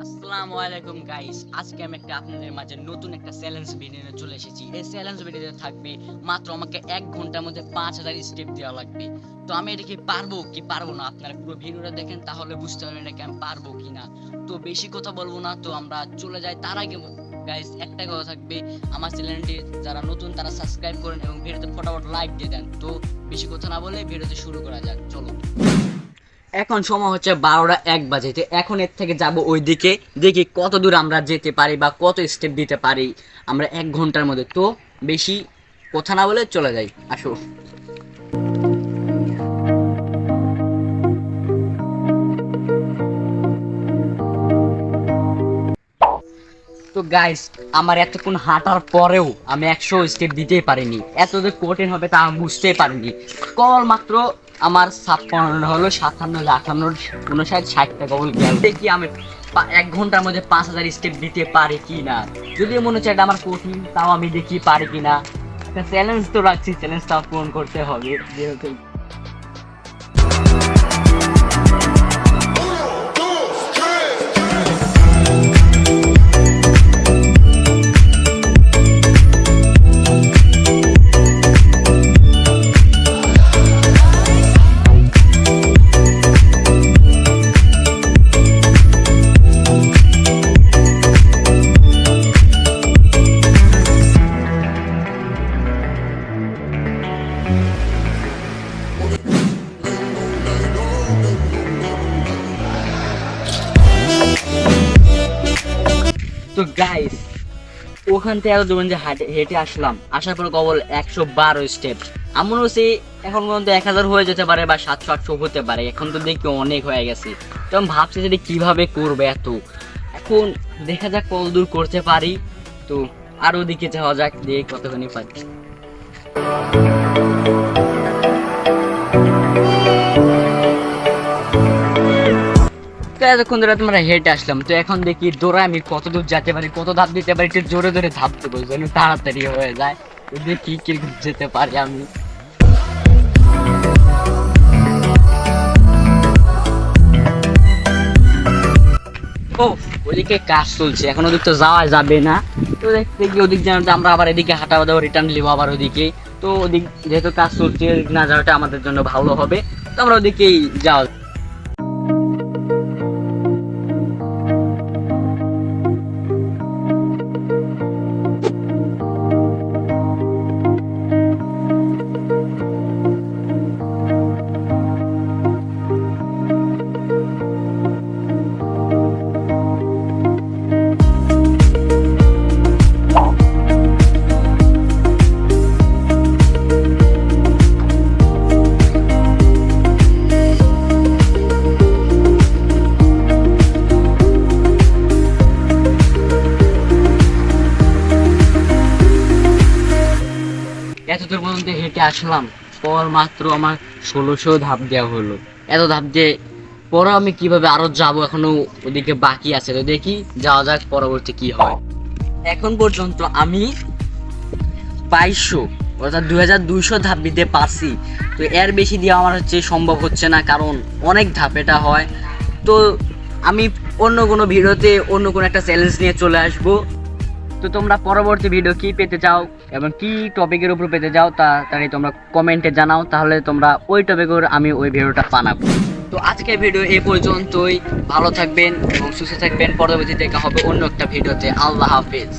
আসসালামু আলাইকুম গাইস, আজকে আমি আপনাদের মাঝে নতুন একটা চ্যালেঞ্জ ভিডিও নিয়ে চলে এসেছি। এই চ্যালেঞ্জ ভিডিওতে থাকবে মাত্র আমাকে 1 ঘন্টার মধ্যে 5000 স্টেপ দেওয়া লাগবে। তো আমি এটা কি পারবো কি পারবো না, আপনারা পুরো ভিডিওটা দেখেন তাহলে বুঝতে পারবেন এটা কি আমি পারবো কিনা। তো বেশি কথা বলবো না, তো আমরা চলে যাই। তার আগে গাইস একটা কথা থাকবে, আমার চ্যানেলটি যারা নতুন তারা সাবস্ক্রাইব করেন এবং ভিডিওতে ফটাফট লাইক দিয়ে দেন। তো বেশি কথা না বলে ভিডিওতে শুরু করা যাক, চলো। এখন সময় হচ্ছে 12টা 1 বাজে। এখন এর থেকে যাব ওই দিকে, দেখি কত দূর আমরা যেতে পারি বা কত স্টেপ দিতে পারি আমরা 1 ঘন্টার মধ্যে। তো বেশি কথা না বলে চলে যাই, আসো। তো গাইস, আমার এতক্ষণ হাঁটার পরেও আমি 100 স্টেপ দিতেই পারিনি। এত যে কঠিন হবে তা আমি বুঝতেই পারিনি। কেবল মাত্র আমার 56 হলো, 57, 58, 59, 60টা কেবল গেল। দেখি আমি 1 ঘন্টার মধ্যে 5000 স্টেপ দিতে পারি কি না। যদিও মনে হচ্ছে এটা আমার কঠিন, তাও আমি দেখি পারি কিনা। একটা চ্যালেঞ্জ তো রাখছি, চ্যালেঞ্জটা পূরণ করতে হবে যেহেতু। তো গাইস, ওখান থেকে এত দূর যে হেঁটে আসলাম, আসার পর কেবল 112 স্টেপ। এমন হচ্ছে এখন পর্যন্ত 1000 হয়ে যেতে পারে বা 700-800 হতে পারে। এখন তো দেখি অনেক হয়ে গেছে। তো আমি ভাবছি যে কিভাবে করবে এত। এখন দেখা যাক কত দূর করতে পারি। তো আরো দিকে যাওয়া যাক, দেখি কতখানি পারি। তো এতক্ষণ ধরে তোমরা হেঁটে আসলাম, তো এখন দেখি দৌড়ায় আমি কত দূর যেতে পারি, কত ধাপ দিতে পারি। একটু জোরে জোরে ধাপ দেবো যেন তাড়াতাড়ি হয়ে যায়। তো দেখি কিরকম যেতে পারি আমি। ও, ওদিকে কাজ চলছে, এখন ওদিক তো যাওয়া যাবে না। তো দেখতে গিয়ে ওদিক যেন আমরা আবার এদিকে হাঁটা দেবো, রিটার্ন নিবো আবার ওদিকে। তো ওদিক যেহেতু কাজ চলছে, না যাওয়াটা আমাদের জন্য ভালো হবে। তো আমরা ওদিকেই যাওয়া। এতদূর পর্যন্ত হেঁটে আসলাম, পর মাত্র আমার 1600 ধাপ দেওয়া হলো। এত ধাপ দিয়ে পরে আমি কিভাবে আরো যাব, এখনো ওদিকে বাকি আছে। তো দেখি যাওয়া যাক পরবর্তী কি হয়। এখন পর্যন্ত আমি 2200 অর্থাৎ 2200 ধাপ দিতে পারছি। তো এর বেশি দিয়ে আমার সম্ভব হচ্ছে না, কারণ অনেক ধাপ এটা হয়। তো আমি অন্য কোনো ভিডিওতে অন্য কোনো একটা চ্যালেঞ্জ নিয়ে চলে আসবো। তো তোমরা পরবর্তী ভিডিও কি পেতে চাও এবং কি টপিকের উপর পেতে চাও তাড়াতাড়ি তোমরা কমেন্টে জানাও, তাহলে তোমরা ওই টপিকের আমি ওই ভিডিওটা বানাবো। তো আজকের ভিডিও এই পর্যন্তই। ভালো থাকবেন এবং সুস্থ থাকবেন। পরবর্তী দেখা হবে অন্য একটা ভিডিওতে। আল্লাহ হাফেজ।